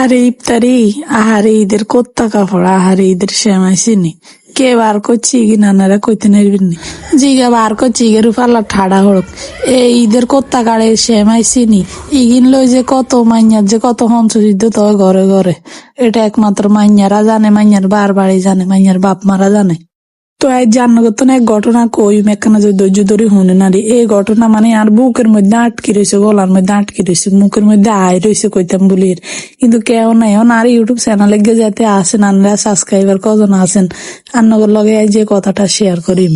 আহারে ইফতারি, আহারে ঈদের কোত্তা কাপড়, আহারে ঈদের সেমাই চিনি কে বার করছি কি নানারা কইতে নেবিনি জিগা বার করছি ইগের পাল্লা ঠাড়া হড়ক এই ঈদের কোত্তা কাড়ে সেমাই চিনি ইগিন লই যে কত মাইয়ার যে কত হংসযুদ্ধ তো ঘরে ঘরে এটা একমাত্র মাইয়ারা জানে, মাইয়ার বার বাড়ি জানে, মাইয়ার বাপ মারা জানে। তো আজ জান্নাগত এক ঘটনা কই মেকানা যে ধৈর্য ধরে শুনে নারী এই ঘটনা মানে আর বুকের মধ্যে আটকে রয়েছে, গলার মধ্যে আটকে রয়েছে, মুখের মধ্যে আয় রয়েছে কইতাম বলি, কিন্তু কেউ নাই আর ইউটিউব চ্যানেলে গিয়ে যাতে আসেন আনরা সাবস্ক্রাইবার কজন আছেন আন্নগর লগে যে কথাটা শেয়ার করিম।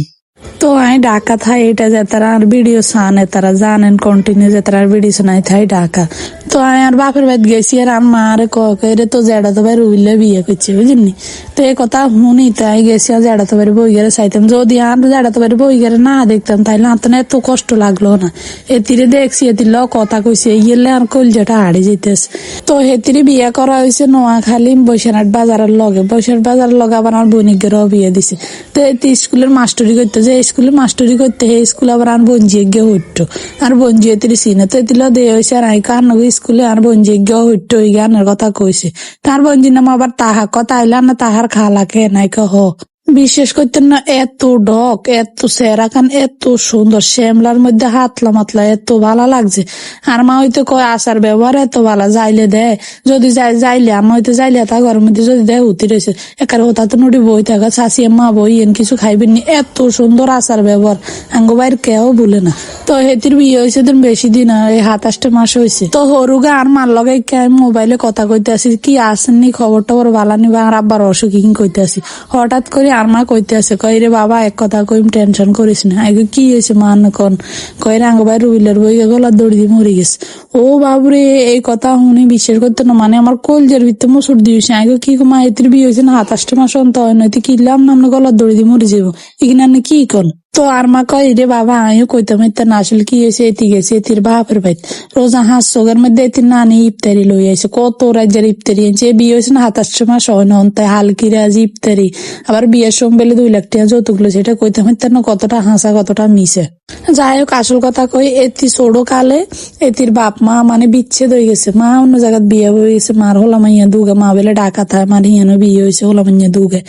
তো আমি ঢাকা থাই এটা যে তারা আর ভিডিও চানে তারা জানেন কন্টিনিউ যে তারা ভিডিও শোনাই থাই ঢাকা। তো আমি আর বাপের বাড়ি গেছি আর মা আরে কে তো জেডা তো ভাই রুইলে বিয়ে করছে বুঝলি। তো এই কথা শুনি তাই গেছি আর জেডা তো বাড়ি বই গেলে চাইতাম যদি আর জেডা তো বাড়ি বই গেলে না দেখতাম তাইলে আর তো এত কষ্ট লাগলো না। এতিরে দেখছি এতির কথা কইছে গেলে আর কলজাটা হারিয়ে যেতেছে। তো হেতিরে বিয়ে করা হয়েছে নোয়াখালী বৈশানাট বাজারের লগে, বৈশানাট বাজারের লগে আবার আমার বনিকেরও বিয়ে দিছে। তো এতি স্কুলের মাস্টারি করতে যে স্কুলে মাস্টারি করতে হে স্কুলে আবার আর বঞ্জিয়ে গিয়ে হইতো আর বঞ্জিয়ে তিরি চিনে তো এতিল দিয়ে হয়েছে আর আই কার স্কুলে আর বঞ্জিয়ে গিয়ে হইতো ওই গানের কথা কইছে। তার বঞ্জির নাম আবার তাহা কথা আইলা না তাহার খালাকে নাই হ বিশ্বাস করতেন না এত ডক এত সেরা খান এত সুন্দর শ্যামলার মধ্যে হাতলা মাতলা এত ভালো লাগছে। আর মা হইতে কয় আচার ব্যবহার এত ভালো যাইলে দেয় যদি যাইলে আমার হইতে যাইলে তা ঘরের মধ্যে যদি দেয় উতি রয়েছে একার হতা তো নটি বই থাকা চাষিয়ে মা বই এন কিছু খাইবেন নি এত সুন্দর আচার ব্যবহার আঙ্গ বাইর কেউ বলে না। তো হেতির বিয়ে হয়েছে দিন বেশি দিন এই 27 মাস হয়েছে। তো হরুগা আর মার লগে মোবাইলে কথা কইতে আসি কি আসেননি খবর টবর ভালো নি বা আর আব্বার অসুখ কইতে আসি হঠাৎ করে আর মা কইতে আছে কই রে বাবা এক কথা কইম টেনশন করিস না আগে কি হয়েছে মা নকন কই রে আঙ্গ ভাই রুইলের বই গলার দড়ি দিয়ে মরে গেছে। ও বাবুরে এই কথা শুনি বিশ্বাস করতে না মানে আমার কলজের ভিতরে মুসুর দিয়েছে আগে কি মা এতির বিয়ে হয়েছে না 27 মাস অন্ত হয় নয়তো কিনলাম না গলার দড়ি দিয়ে মরে যাবো এখানে কি কন। তো আর মা কই রে বাবা আমিও কইতাম ইত্যার না আসলে কি হয়েছে এতি গেছে এতির বাপের বাইত রোজা হাঁস চোখের মধ্যে এতির নানি ইফতারি লই আইছে কত রাজ্যের ইফতারি আনছে বিয়ে হয়েছে না 27 মাস হয় না তাই হালকিরা আজ ইফতারি আবার বিয়ের সঙ্গে বেলে 2 লাখ টাকা যৌতুক লইছে এটা কইতাম ইত্যার না কতটা হাসা কতটা মিশে। যাই হোক আসল কথা কই এতি ছোড়ো কালে এতির বাপ মা মানে বিচ্ছেদ হয়ে গেছে, মা অন্য জায়গায় বিয়ে হয়ে গেছে, মার হোলা মাইয়া দুগে মা বেলে ডাকা থায় মার হিয়ানো বিয়ে হয়েছে হোলা মাইয়া দুগে।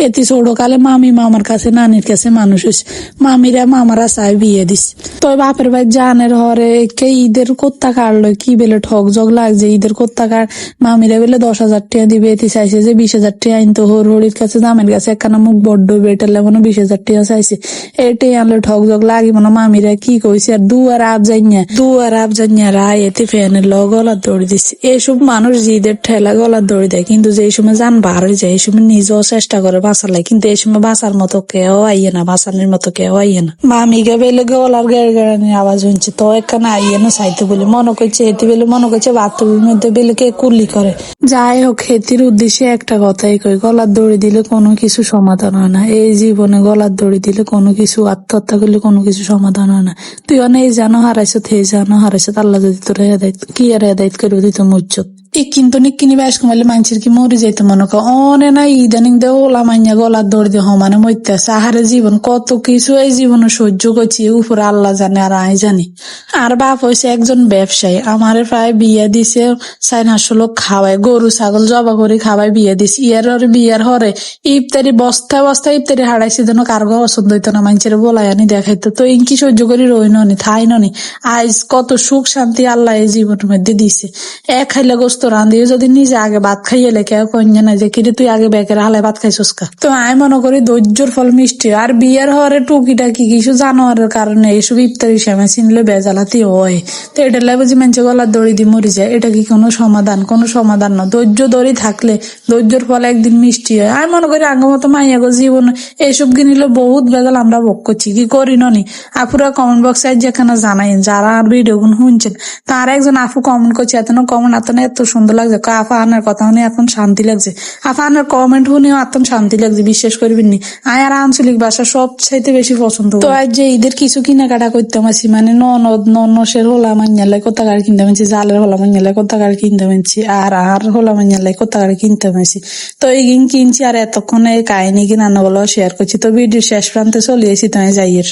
এতি ছোড়ো কালে মামি মামার কাছে নানির কাছে মানুষ হয়েছে, মামিরা মামারা চাই বিয়ে দিস। তো বাপের ভাই জানের হরে কে ঈদের কোত্তা কাটলো কি বেলে ঠক জগ লাগছে ঈদের কোত্তা কাট মামিরা বেলে 10,000 টাকা দিবে এতি চাইছে যে 20,000 টাকা আনতো হরির কাছে দামের কাছে একখানা মুখ বড্ড বেটালে মনে 20,000 টাকা চাইছে এটাই আনলে ঠক জগ লাগি মনে মামিরা কি কইছে আর দুয়ার আব জানিয়া রায় এতে ফ্যানের ল গলার দড়ি দিচ্ছে। এইসব মানুষ ঈদের ঠেলা গলার দড়ি দেয় কিন্তু যে সময় যান বার হয়ে যায় এই সময় নিজেও চেষ্টা করে বাঁচার লাগে কিন্তু এই সময় বাঁচার মতো কেউ আইয়ে না, বাঁচানোর মতো কেউ আইয়ে না। মামিকে বেলে গলার গেড়ানির আওয়াজ হচ্ছে তো একখানে আইয়ে না চাইতে বলে মনে করছে এতে বেলে মনে করছে বাথরুমের মধ্যে বেলে কে কুলি করে। যাই হোক হেতির উদ্দেশ্যে একটা কথাই কই গলার দড়ি দিলে কোনো কিছু সমাধান হয় না, এই জীবনে গলার দড়ি দিলে কোনো কিছু আত্মহত্যা করলে কোনো কিছু সমাধান হয় না। তুই অনেক জানো হারাইছ হে জানো হারাইছ আল্লাহ যদি তোর হেদায়ত কি আর হেদায়ত করে দিত মুজ্জত কিন্তু নিকিনি ব্যাস কমাইলে মানুষের কি মরে যাইতে মনে কর অনে না ইদানিং দে ওলা মাইয়া গলার দৌড় দিয়ে হমানে মরতে আছে আহারে জীবন কত কিছু এই জীবনে সহ্য করছি উপরে আল্লাহ জানে আর আমি জানি। আর বাপ হয়েছে একজন ব্যবসায়ী আমারে প্রায় বিয়ে দিছে 4-5 লোক খাওয়ায় গরু ছাগল জবা করে খাওয়ায় বিয়ে দিছে বিয়ার হরে ইফতারি বস্তায় ইফতারি হারাইছে যেন কারো পছন্দ হইতো না মানুষের বলাই আনি দেখাইতো তো ইনকি সহ্য করি রই ননি থাই ননি আজ কত সুখ শান্তি আল্লাহ এই জীবনের মধ্যে দিছে। এক খাইলে গোস্ত রান্ধিও যদি নিজে আগে ভাত খাইলে কেউ কন্যা নাই যে কিরে তুই আগে বেকের হালায় ভাত খাইছস কা। তো আমি মনে করি ধৈর্যর ফল মিষ্টি আর বিয়ের হরে টুকিটাকি কিছু জানোয়ারের কারণে এইসব ইফতারি সময় চিনলে বেজালাতি হয় তো এটা লাগে যে মানুষের গলার দড়ি দিয়ে মরে যায় এটা কি কোনো সমাধান না। ধৈর্য দড়ি থাকলে ধৈর্যর ফল একদিন মিষ্টি হয়। আমি মনে করি আগে মতো মাইয়াগো জীবন এইসব কিনিলে বহুত বেজাল আমরা ভোগ করছি কি করি ননি। আপুরা কমেন্ট বক্সে যেখানে জানাই যারা আর ভিডিও গুলো শুনছেন তার একজন আপু কমেন্ট করছে এত সুন্দর লাগছে আফা আনার কথা শুনে এত শান্তি লাগছে, আফা আনার কমেন্ট শুনেও এত শান্তি লাগছে বিশ্বাস করবেন নি। আর আঞ্চলিক ভাষা সব চাইতে বেশি পছন্দ। তো আজ যে ঈদের কিছু কেনাকাটা করতে পারছি মানে ননসের হোলা মাইয়ালে কোথা গাড়ি কিনতে পারছি, জালের হোলা মাইয়ালে কোথা গাড়ি কিনতে পারছি আর হোলা মাইয়ালে কোথা গাড়ি কিনতে পারছি। তো এই কিনছি আর এতক্ষণে কাহিনী কিনা বলো শেয়ার করছি। তো ভিডিও শেষ প্রান্তে চলে এসেছি তুমি যাইয়ের।